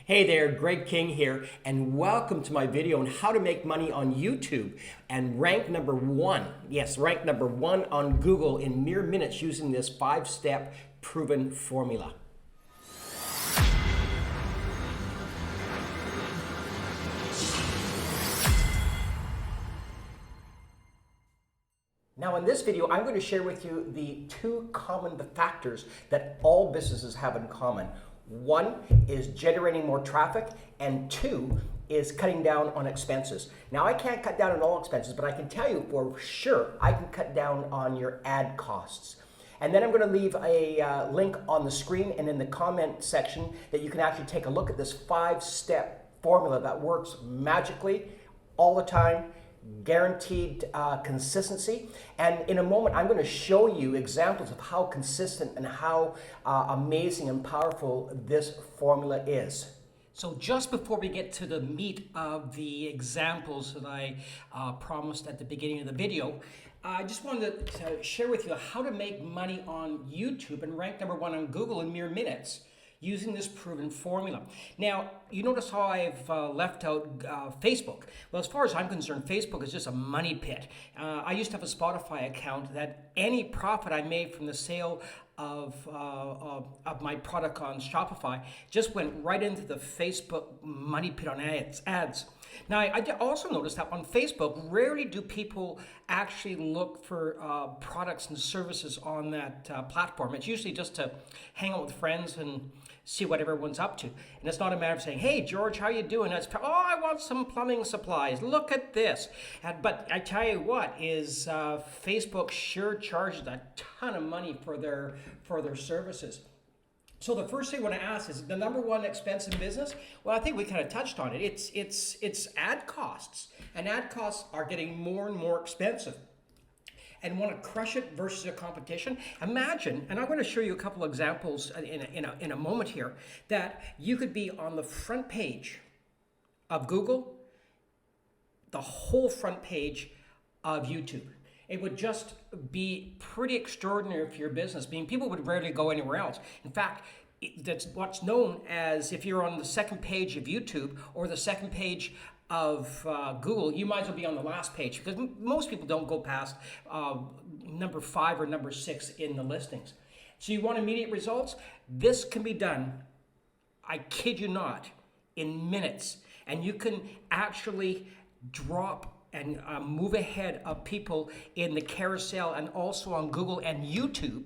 Hey there, Greg King here, and welcome to my video on how to make money on YouTube and rank number one. Yes, rank number one on Google in mere minutes using this 5-step proven formula. Now in this video, I'm going to share with you the two common factors that all businesses have in common. One is generating more traffic, and two is cutting down on expenses. Now I can't cut down on all expenses, but I can tell you for sure I can cut down on your ad costs. And then I'm going to leave a link on the screen and in the comment section that you can actually take a look at this 5-step formula that works magically all the time, guaranteed consistency. And in a moment, I'm going to show you examples of how consistent and how amazing and powerful this formula is. So just before we get to the meat of the examples that I promised at the beginning of the video, I just wanted to share with you how to make money on YouTube and rank number one on Google in mere minutes using this proven formula. Now, you notice how I've left out Facebook. Well, as far as I'm concerned, Facebook is just a money pit. I used to have a Spotify account that any profit I made from the sale of my product on Shopify just went right into the Facebook money pit on ads. Now, I also noticed that on Facebook, rarely do people actually look for products and services on that platform. It's usually just to hang out with friends and see what everyone's up to. And it's not a matter of saying, hey, George, how you doing? It's, oh, I want some plumbing supplies. Look at this. But I tell you what, is Facebook sure charges a ton of money for their services. So the first thing I want to ask is the number one expense in business. Well, I think we kind of touched on it. It's ad costs, and ad costs are getting more and more expensive. And want to crush it versus a competition. Imagine, and I'm going to show you a couple examples in a moment here, that you could be on the front page of Google, the whole front page of YouTube. It would just be pretty extraordinary for your business. I mean, people would rarely go anywhere else. In fact, that's what's known as if you're on the second page of YouTube or the second page of Google, you might as well be on the last page because most people don't go past number 5 or number 6 in the listings. So you want immediate results? This can be done, I kid you not, in minutes. And you can actually drop and move ahead of people in the carousel and also on Google and YouTube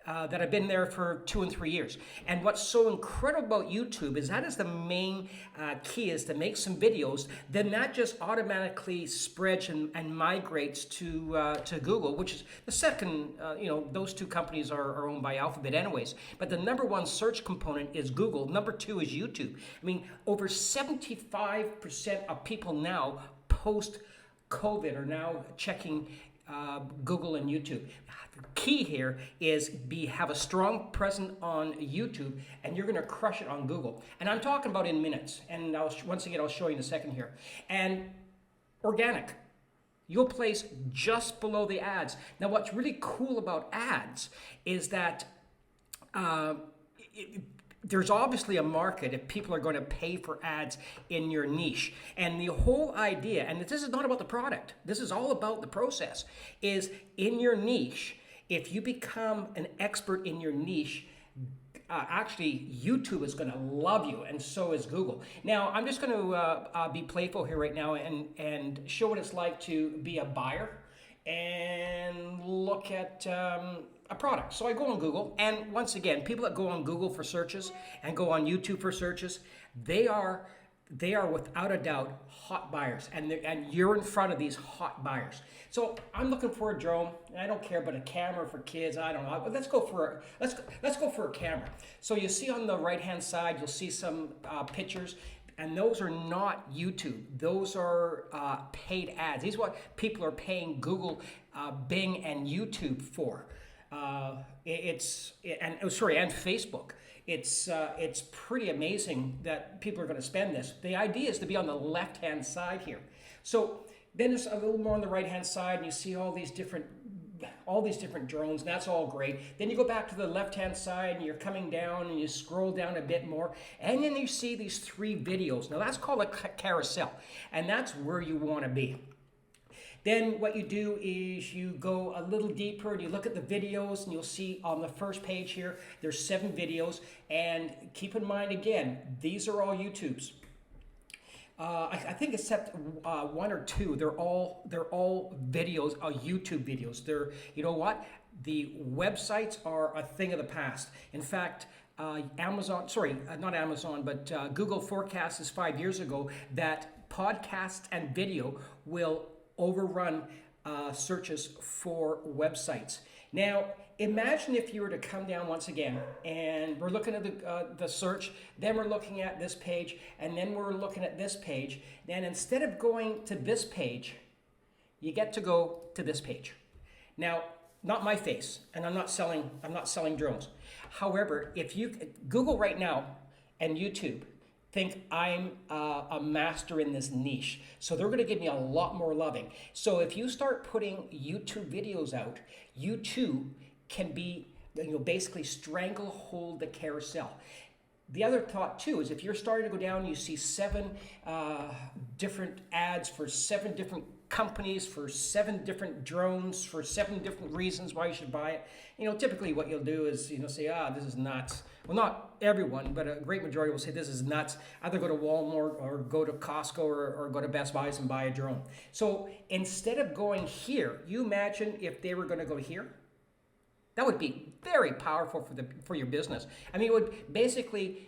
that have been there for 2 and 3 years. And what's so incredible about YouTube is that is the main key, is to make some videos, then that just automatically spreads and migrates to Google, which is the second, those two companies are owned by Alphabet anyways. But the number one search component is Google. Number 2 is YouTube. I mean, over 75% of people now post-COVID are now checking Google and YouTube. The key here is have a strong presence on YouTube, and you're going to crush it on Google. And I'm talking about in minutes. And once again, I'll show you in a second here. And organic. You'll place just below the ads. Now, what's really cool about ads is that there's obviously a market if people are going to pay for ads in your niche. And the whole idea, and this is not about the product, this is all about the process, is in your niche, if you become an expert in your niche, actually YouTube is going to love you, and so is Google. Now, I'm just going to be playful here right now and show what it's like to be a buyer and look at a product. So I go on Google, and once again, people that go on Google for searches and go on YouTube for searches, they are without a doubt hot buyers, and you're in front of these hot buyers. So I'm looking for a drone. I don't care about a camera for kids. I don't know. But let's go for a camera. So you see on the right-hand side, you'll see some pictures. And those are not YouTube. Those are paid ads. These are what people are paying Google, Bing, and YouTube for. And Facebook. It's pretty amazing that people are going to spend this. The idea is to be on the left-hand side here. So then it's a little more on the right-hand side, and you see all these different all these different drones, and that's all great. Then you go back to the left-hand side and you're coming down and you scroll down a bit more, and then you see these 3 videos. Now that's called a carousel, and that's where you want to be. Then what you do is you go a little deeper and you look at the videos, and you'll see on the first page here, there's 7 videos. And keep in mind again, these are all YouTubes. I think except 1 or 2, they're all videos, YouTube videos. They're, you know what? The websites are a thing of the past. In fact, Google forecasts 5 years ago that podcasts and video will overrun searches for websites. Now, imagine if you were to come down once again, and we're looking at the search, then we're looking at this page, and then we're looking at this page. Then instead of going to this page, you get to go to this page. Now, not my face, and I'm not selling drones. However, if you Google right now and YouTube, think I'm a master in this niche. So they're going to give me a lot more loving. So if you start putting YouTube videos out, you too can be, basically stranglehold the carousel. The other thought too is if you're starting to go down, you see 7 different ads for 7 different companies, for 7 different drones, for 7 different reasons why you should buy it. Typically what you'll do is, say, this is nuts. Well, not everyone, but a great majority will say this is nuts. Either go to Walmart or go to Costco or go to Best Buys and buy a drone. So instead of going here, you imagine if they were going to go here. That would be very powerful for your business. I mean, it would basically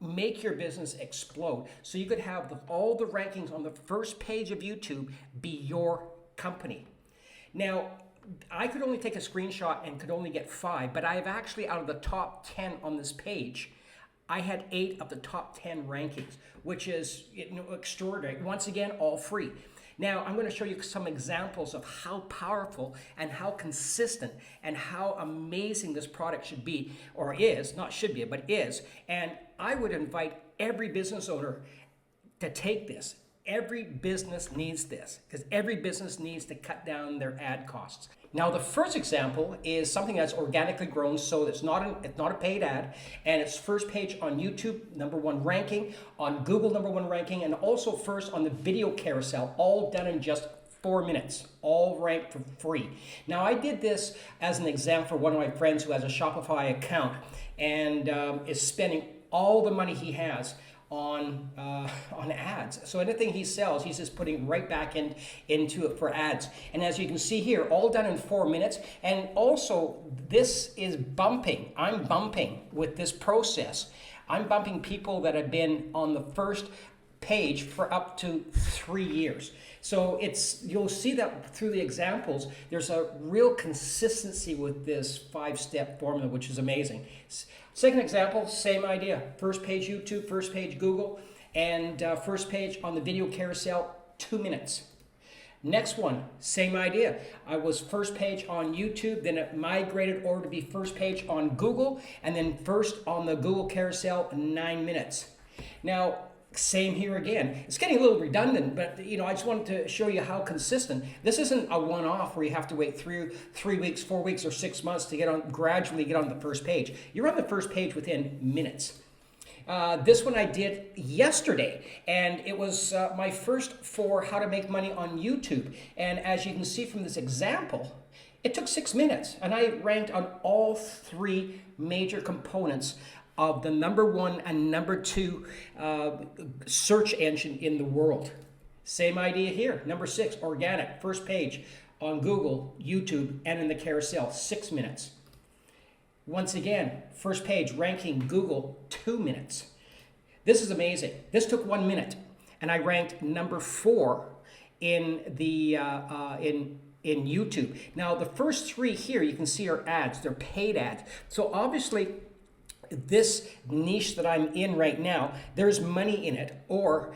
make your business explode. So you could have all the rankings on the first page of YouTube be your company. Now, I could only take a screenshot and could only get 5, but I've actually, out of the top 10 on this page, I had 8 of the top 10 rankings, which is extraordinary. Once again, all free. Now, I'm going to show you some examples of how powerful and how consistent and how amazing this product should be, or is, not should be, but is. And I would invite every business owner to take this. Every business needs this, because every business needs to cut down their ad costs. Now, the first example is something that's organically grown, so it's not a paid ad, and it's first page on YouTube, #1 ranking, on Google #1 ranking, and also first on the video carousel, all done in just 4 minutes, all ranked for free. Now, I did this as an example for one of my friends who has a Shopify account and is spending all the money he has on ads. So anything he sells, he's just putting right back into it for ads. And as you can see here, all done in 4 minutes. And also, this is bumping. I'm bumping with this process. I'm bumping people that have been on the first page for up to 3 years. So you'll see that through the examples, there's a real consistency with this 5-step formula, which is amazing. Second example, same idea. First page YouTube, first page Google, and first page on the video carousel, 2 minutes. Next one, same idea. I was first page on YouTube, then it migrated over to be first page on Google, and then first on the Google carousel, 9 minutes. Now, same here again. It's getting a little redundant, but I just wanted to show you how consistent. This isn't a one-off where you have to wait 3 weeks, 4 weeks, or 6 months to gradually get on the first page. You're on the first page within minutes. This one I did yesterday, and it was my first for how to make money on YouTube. And as you can see from this example, it took 6 minutes, and I ranked on all 3 major components of the #1 and #2 search engine in the world. Same idea here. #6, organic, first page on Google, YouTube, and in the carousel, 6 minutes. Once again, first page, ranking, Google, 2 minutes. This is amazing. This took 1 minute, and I ranked #4 in the in YouTube. Now, the first 3 here you can see are ads. They're paid ads. So obviously, this niche that I'm in right now, there's money in it, or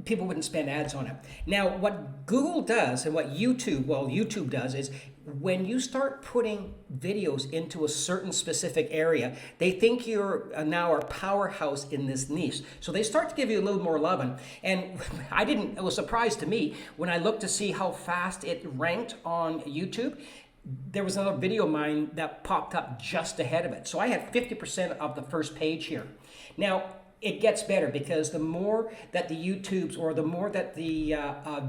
people wouldn't spend ads on it. Now, what Google does and what YouTube does is when you start putting videos into a certain specific area, they think you're now a powerhouse in this niche. So they start to give you a little more loving. And it was a surprise to me when I looked to see how fast it ranked on YouTube. there was another video of mine that popped up just ahead of it. So I had 50% of the first page here. Now, it gets better because the more that the YouTubes or the more that the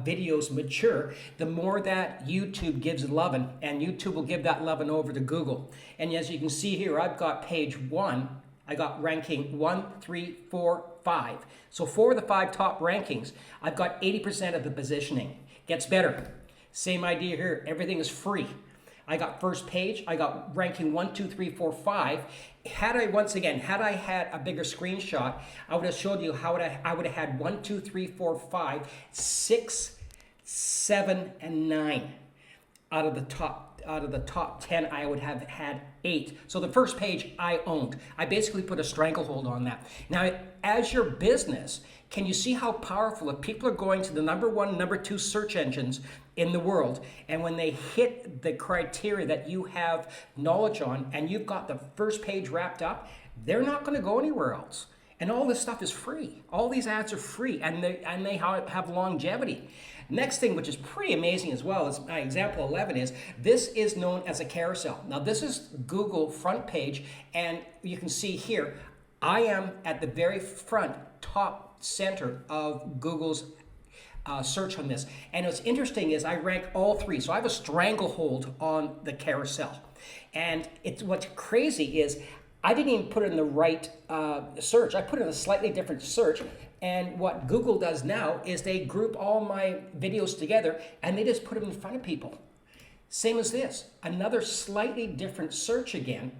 videos mature, the more that YouTube gives loving, and YouTube will give that loving over to Google. And as you can see here, I've got page 1. I got ranking 1, 3, 4, 5. So 4 of the 5 top rankings, I've got 80% of the positioning. Gets better. Same idea here. Everything is free. I got first page. I got ranking 1, 2, 3, 4, 5. Had I had a bigger screenshot, I would have showed you how I would have had 1, 2, 3, 4, 5, 6, 7, and 9 out of the top 10. I would have had 8. So the first page I owned. I basically put a stranglehold on that. Now, as your business, can you see how powerful if people are going to the number 1, number 2 search engines in the world, and when they hit the criteria that you have knowledge on and you've got the first page wrapped up, they're not going to go anywhere else. And all this stuff is free. All these ads are free, and they have longevity. Next thing, which is pretty amazing as well, is my example 11 is, this is known as a carousel. Now this is Google front page, and you can see here, I am at the very front, top center of Google's search on this. And what's interesting is I rank all 3. So I have a stranglehold on the carousel. And what's crazy is I didn't even put it in the right search. I put it in a slightly different search. And what Google does now is they group all my videos together and they just put them in front of people. Same as this, another slightly different search again.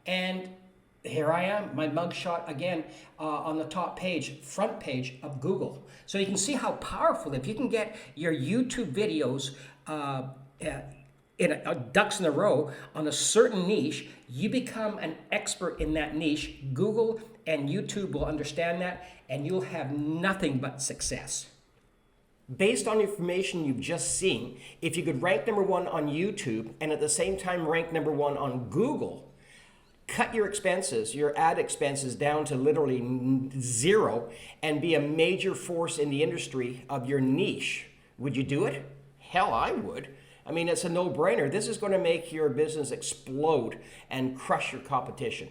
And here I am, my mugshot again on the top page, front page of Google. So you can see how powerful, if you can get your YouTube videos ducks in a row on a certain niche, you become an expert in that niche. Google and YouTube will understand that, and you'll have nothing but success. Based on information you've just seen, if you could rank number 1 on YouTube and at the same time rank number 1 on Google, cut your expenses, your ad expenses down to literally 0 and be a major force in the industry of your niche, would you do it? Hell, I would. I mean, it's a no-brainer. This is going to make your business explode and crush your competition.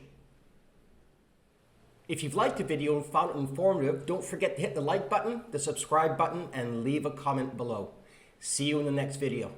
If you've liked the video and found it informative, don't forget to hit the like button, the subscribe button, and leave a comment below. See you in the next video.